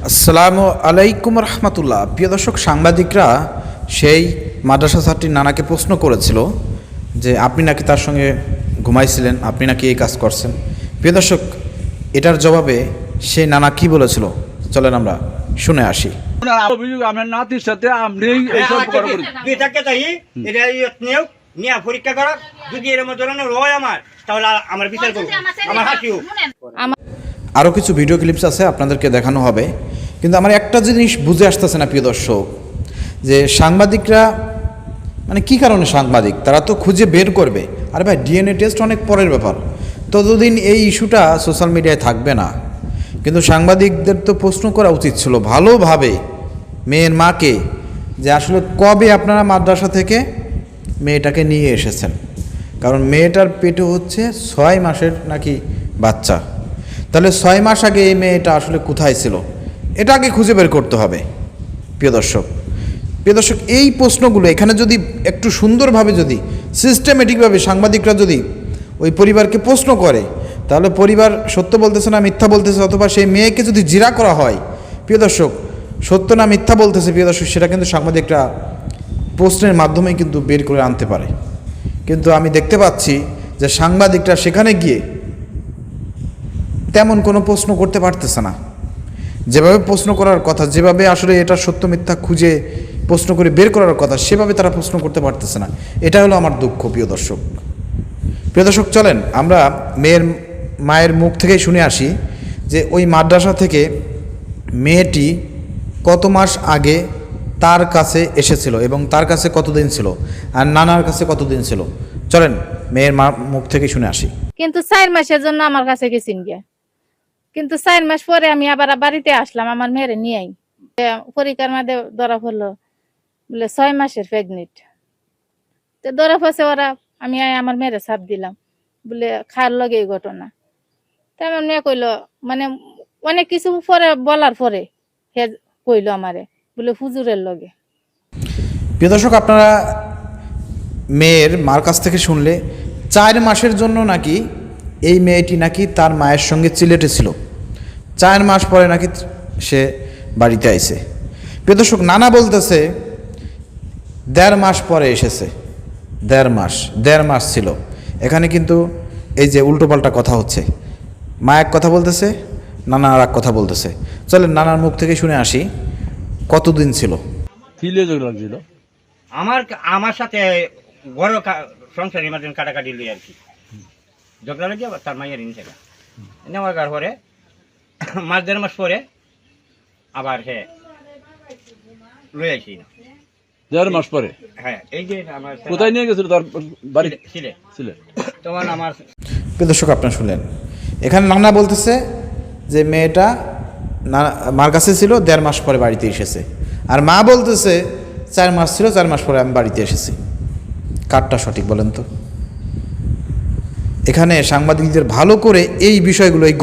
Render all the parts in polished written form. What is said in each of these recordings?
আসসালামু আলাইকুম রহমতুল্লাহ। প্রিয় দর্শক, সাংবাদিকরা সেই মাদ্রাসা ছাত্রীর নানাকে প্রশ্ন করেছিল যে আপনি নাকি তার সঙ্গে ঘুমাইছিলেন, আপনি নাকি এই কাজ করছেন। প্রিয় দর্শক, এটার জবাবে সেই নানা কি বলেছিল চলেন আমরা শুনে আসি। আমার নাতির সাথে আপনি পরীক্ষা করা যদি এর মধ্যে রয় আমার, তাহলে আমার বিচার করবো, আমার হাসি হোক। আরও কিছু ভিডিও ক্লিপস আছে, আপনাদেরকে দেখানো হবে। কিন্তু আমার একটা জিনিস বুঝে আসতেছে না প্রিয় দর্শক, যে সাংবাদিকরা মানে কী কারণে সাংবাদিক, তারা তো খুঁজে বের করবে। আরে ভাই, ডিএনএ টেস্ট অনেক পরের ব্যাপার, ততদিন এই ইস্যুটা সোশ্যাল মিডিয়ায় থাকবে না। কিন্তু সাংবাদিকদের তো প্রশ্ন করা উচিত ছিল ভালোভাবে মেয়ের মাকে, যে আসলে কবে আপনারা মাদ্রাসা থেকে মেয়েটাকে নিয়ে এসেছেন। কারণ মেয়েটার পেটে হচ্ছে 6 মাসের নাকি বাচ্চা। তাহলে 6 মাস আগে এই মেয়েটা আসলে কোথায় ছিল, এটা আগে খুঁজে বের করতে হবে। প্রিয় দর্শক, এই প্রশ্নগুলো এখানে যদি একটু সুন্দরভাবে, যদি সিস্টেমেটিকভাবে সাংবাদিকরা যদি ওই পরিবারকে প্রশ্ন করে, তাহলে পরিবার সত্য বলতেছে না মিথ্যা বলতেছে, অথবা সেই মেয়েকে যদি জিরা করা হয়, প্রিয় দর্শক, সত্য না মিথ্যা বলতেছে, প্রিয় দর্শক, সেটা কিন্তু সাংবাদিকরা প্রশ্নের মাধ্যমে কিন্তু বের করে আনতে পারে। কিন্তু আমি দেখতে পাচ্ছি যে সাংবাদিকরা সেখানে গিয়ে তেমন কোনো প্রশ্ন করতে পারতেছে না। যেভাবে প্রশ্ন করার কথা, যেভাবে আসলে এটা সত্য মিথ্যা খুঁজে প্রশ্ন করে বের করার কথা, সেভাবে তারা প্রশ্ন করতে পারতেছে না। এটা হলো আমার দুঃখ। প্রিয় দর্শক, চলেন আমরা মায়ের মুখ থেকেই শুনে আসি যে ওই মাদ্রাসা থেকে মেয়েটি কত মাস আগে তার কাছে এসেছিল এবং তার কাছে কতদিন ছিল, আর নানার কাছে কতদিন ছিল। চলেন মেয়ের মুখ থেকে শুনে আসি। কিন্তু 4 মাসের জন্য আমার কাছে গেছেন গিয়া, কিন্তু 4 মাস পরে আমি আবার বাড়িতে আসলাম আমার মেয়েরে নিয়েই। পরীক্ষার মধ্যে ধরা পড়লো বলে 6 মাসের প্রেগনেন্ট। তো ধরা পড়ছে ওরা, আমি আমার মেয়েরে ছাপ দিলাম বলে খাওয়ার লগে এই ঘটনা। তো আমার মেয়ে কইলো, মানে অনেক কিছু পরে বলার পরে হে কইলো আমারে বলে হুজুরের লগে। প্রিয় দর্শক, আপনারা মেয়ের মার কাছ থেকে শুনলে 4 মাসের জন্য নাকি এই মেয়েটি নাকি তার মায়ের সঙ্গে সিলেটে ছিল। 4 মাস পরে নাকি সে বাড়িতে আইছে। প্রিয় দর্শক, নানা বলতেছে 1.5 মাস পরে এসেছে। 1.5 মাস ছিল। এখানে কিন্তু এই যে উল্টোপাল্টা কথা হচ্ছে, মা এক কথা বলতেছে, নানা আর এক কথা বলতেছে। চলেন নানার মুখ থেকে শুনে আসি কতদিন ছিল। আমার সাথে বড় সংসারের মাধ্যমে কাটাকাটি লই আর কি, ঝগড়া লাগে তার মায়ের ঋণ থেকে নেওয়ার পরে 1.5 মাস পরে আবার হে লই আইছি। 1.5 মাস পরে? হ্যাঁ। এই যে আমার কোথায় নিয়ে গেছিল তার বাড়ি? সিলেট। তখন আমার প্রিয় দর্শক, আপনারা শুনলেন, এখানে নানা বলতেছে যে মেয়েটা মার কাছে ছিল, 1.5 মাস পরে বাড়িতে এসেছে। আর মা বলতেছে 4 মাস ছিল, 4 মাস পরে আমি বাড়িতে এসেছি। কারটা সঠিক বলেন তো? এখানে সাংবাদিকদের ভালো করে এই বিষয়গুলো, এই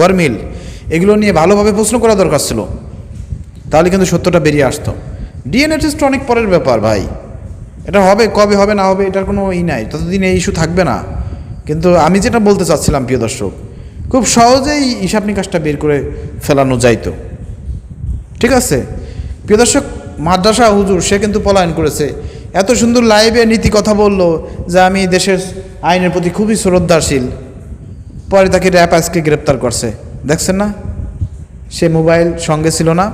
গরমিল এগুলো নিয়ে ভালোভাবে প্রশ্ন করা দরকার ছিল, তাহলে কিন্তু সত্যটা বেরিয়ে আসতো। ডিএনএ টেস্ট অনেক পরের ব্যাপার ভাই, এটা হবে, কবে হবে না হবে এটার কোনো নাই, ততদিন এই ইস্যু থাকবে না। কিন্তু আমি যেটা বলতে চাচ্ছিলাম প্রিয় দর্শক, খুব সহজেই হিসাব নিকাশটা বের করে ফেলানো যাইতো। ঠিক আছে প্রিয় দর্শক, মাদ্রাসা হুজুর সে কিন্তু পলায়ন করেছে। এত সুন্দর লাইভে নীতি কথা বললো যে আমি দেশের আইনের প্রতি খুবই শ্রদ্ধাশীল, পরে তাকে র্যাব আজকে গ্রেপ্তার করছে। দেখছেন না, সে মোবাইল সঙ্গে ছিল না,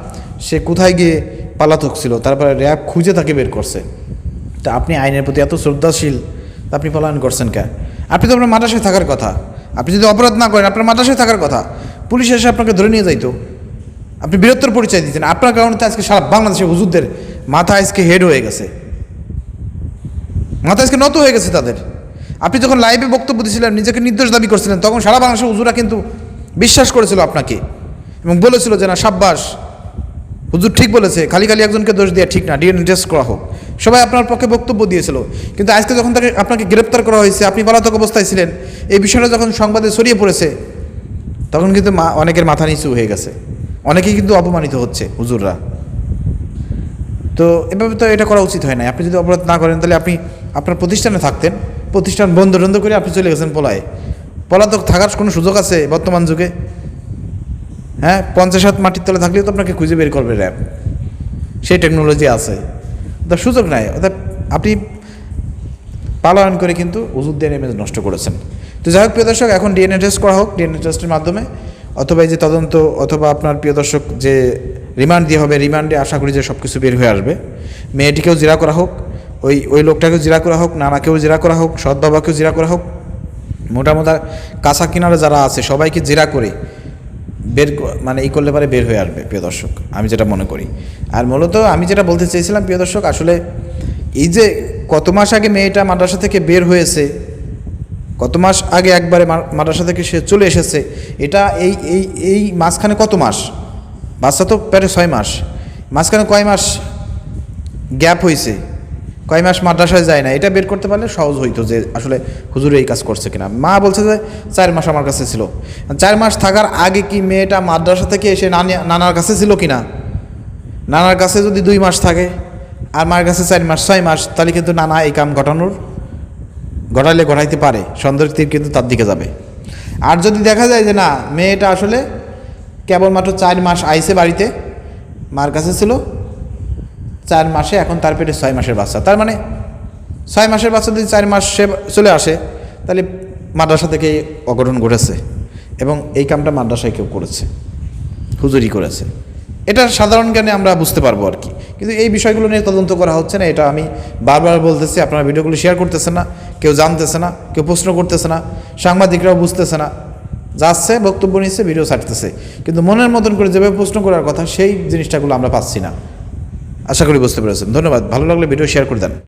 সে কোথায় গিয়ে পালাতক ছিল, তারপরে র্যাব খুঁজে তাকে বের করছে। তা আপনি আইনের প্রতি এত শ্রদ্ধাশীল, আপনি পলায়ন করছেন কেন? আপনি তো আপনার মাদ্রাসায় থাকার কথা, আপনি যদি অপরাধ না করেন আপনার মাদ্রাসায় থাকার কথা, পুলিশ এসে আপনাকে ধরে নিয়ে যাইতো। আপনি বীরত্বর পরিচয় দিচ্ছেন, আপনার কারণে তো আজকে সারা বাংলাদেশের হুজুরদের মাথা আজকে হেড হয়ে গেছে, মাথা আজকে নত হয়ে গেছে তাদের। আপনি যখন লাইভে বক্তব্য দিয়েছিলেন, নিজেকে নির্দোষ দাবি করছিলেন, তখন সারা বাংলাদেশের হুজুরা কিন্তু বিশ্বাস করেছিল আপনাকে এবং বলেছিল যে না সাব্বাস, হুজুর ঠিক বলেছে, খালি একজনকে দোষ দেওয়া ঠিক না, ডিএনএ টেস্ট করা হোক। সবাই আপনার পক্ষে বক্তব্য দিয়েছিল। কিন্তু আজকে যখন আপনাকে গ্রেপ্তার করা হয়েছে, আপনি পলাতক অবস্থায় ছিলেন, এই বিষয়টা যখন সংবাদে ছড়িয়ে পড়েছে, তখন কিন্তু অনেকের মাথা নিচু হয়ে গেছে, অনেকেই কিন্তু অপমানিত হচ্ছে হুজুররা। তো এভাবে তো এটা করা উচিত হয় না। আপনি যদি অপরাধ না করেন, তাহলে আপনি আপনার প্রতিষ্ঠানে থাকতেন, প্রতিষ্ঠান বন্ধ করে আপনি চলে গেছেন পলাতক থাকার কোনো সুযোগ আছে বর্তমান যুগে? হ্যাঁ 50 হাত মাটির তলে থাকলেও তো আপনাকে খুঁজে বের করবে র্যাব, সেই টেকনোলজি আছে, তার সুযোগ নাই। অর্থাৎ আপনি পালায়ন করে কিন্তু হুজুরদের ইমেজ নষ্ট করেছেন। তো যাই হোক প্রিয় দর্শক, এখন ডিএনএ টেস্ট করা হোক, ডিএনএ টেস্টের মাধ্যমে অথবা এই যে তদন্ত অথবা আপনার প্রিয় দর্শক যে রিমান্ড দিয়ে হবে, রিমান্ডে আশা করি যে সব কিছু বের হয়ে আসবে। মেয়েটিকেও জেরা করা হোক, ওই লোকটাকেও জেরা করা হোক, নানাকেও জেরা করা হোক, সৎ বাবাকেও জেরা করা হোক, মোটামোটা কাঁচা কিনারে যারা আছে সবাইকে জেরা করে বের মানে এই করলে পারে বের হয়ে আসবে প্রিয় দর্শক, আমি যেটা মনে করি। আর মূলত আমি যেটা বলতে চেয়েছিলাম প্রিয় দর্শক, আসলে এই যে কত মাস আগে মেয়েটা মাদ্রাসা থেকে বের হয়েছে, কত মাস আগে একবারে মাদ্রাসা থেকে সে চলে এসেছে, এটা এই এই এই মাঝখানে কত মাস, বাচ্চা তো পেটে 6 মাস, মাঝখানে কয় মাস গ্যাপ হয়েছে, কয় মাস মাদ্রাসায় যায় না, এটা বের করতে পারলে সহজ হইতো যে আসলে হুজুর এই কাজ করছে কিনা। মা বলছে যে 4 মাস আমার কাছে ছিল, 4 মাস থাকার আগে কি মেয়েটা মাদ্রাসা থেকে এসে নানার কাছে ছিল কিনা? নানার কাছে যদি 2 মাস থাকে আর মার কাছে 4 মাস 6 মাস, তাহলে কিন্তু নানা এই কাম ঘটাইলে ঘটাইতে পারে, সন্দেহের তীর কিন্তু তার দিকে যাবে। আর যদি দেখা যায় যে না মেয়েটা আসলে কেবলমাত্র 4 মাস আইছে বাড়িতে, মার কাছে ছিল 4 মাসে, এখন তার পেটে 6 মাসের বাচ্চা, তার মানে 6 মাসের বাচ্চা যদি 4 মাস সে চলে আসে, তাহলে মাদ্রাসা থেকে অঘটন ঘটেছে এবং এই কামটা মাদ্রাসায় কেউ করেছে, হুজুরি করেছে। এটা সাধারণ জ্ঞানে আমরা বুঝতে পারবো আর কি, কিন্তু এই বিষয়গুলো নিয়ে তদন্ত করা হচ্ছে না। এটা আমি বারবার বলতেছি, আপনারা ভিডিওগুলো শেয়ার করতেছে না, কেউ জানতেছে না, কেউ প্রশ্ন করতেছে না, সাংবাদিকরাও বুঝতেছে না, যাচ্ছে বক্তব্য নিচ্ছে, ভিডিও ছাড়তেছে, কিন্তু মনের মতন করে যেভাবে প্রশ্ন করার কথা সেই জিনিসটাগুলো আমরা পাচ্ছি না। আশা করি বুঝতে পেরেছেন। ধন্যবাদ। ভালো লাগলে ভিডিও শেয়ার করে দেন।